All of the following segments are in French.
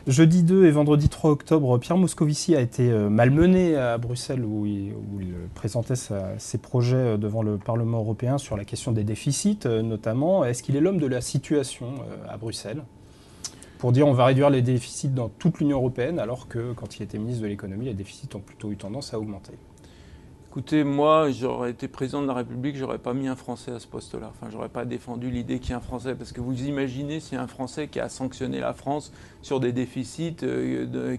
Jeudi 2 et vendredi 3 octobre, Pierre Moscovici a été malmené à Bruxelles où il présentait ses projets devant le Parlement européen sur la question des déficits notamment. Est-ce qu'il est l'homme de la situation à Bruxelles pour dire on va réduire les déficits dans toute l'Union européenne alors que quand il était ministre de l'économie, les déficits ont plutôt eu tendance à augmenter? Écoutez, moi, j'aurais été président de la République, j'aurais pas mis un Français à ce poste-là. Enfin, j'aurais pas défendu l'idée qu'il y ait un Français, parce que vous imaginez s'il y a un Français qui a sanctionné la France sur des déficits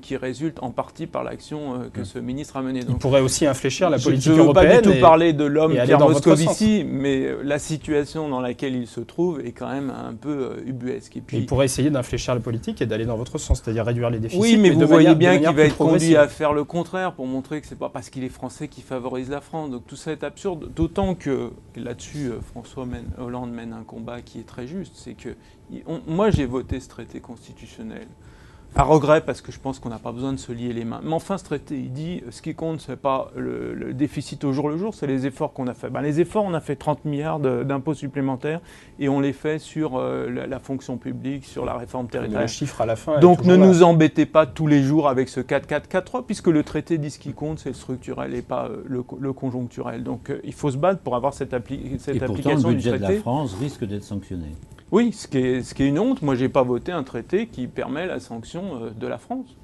qui résultent en partie par l'action que ce ministre a menée. Il pourrait aussi infléchir la politique européenne. Je ne veux européenne. pas du tout parler de l'homme Pierre Moscovici, mais la situation dans laquelle il se trouve est quand même un peu ubuesque. Et puis, il pourrait essayer d'infléchir la politique et d'aller dans votre sens, c'est-à-dire réduire les déficits. Oui, mais vous voyez bien qu'il va être conduit à faire le contraire pour montrer que c'est pas parce qu'il est français qu'il favorise la France. Donc tout ça est absurde, d'autant que là-dessus, François Hollande mène un combat qui est très juste. C'est que moi, j'ai voté ce traité constitutionnel à regret parce que je pense qu'on n'a pas besoin de se lier les mains. Mais enfin, ce traité, il dit ce qui compte, c'est pas le déficit au jour le jour, c'est les efforts qu'on a fait. Les efforts, on a fait 30 milliards d'impôts supplémentaires et on les fait sur la fonction publique, sur la réforme territoriale. Le chiffre à la fin. Donc ne nous embêtez pas tous les jours avec ce 4-4-4-3, puisque le traité dit ce qui compte, c'est le structurel et pas le conjoncturel. Donc il faut se battre pour avoir cette application du traité. Et pourtant, le budget de la France risque d'être sanctionné. Oui, ce qui est une honte. Moi, je n'ai pas voté un traité qui permet la sanction de la France.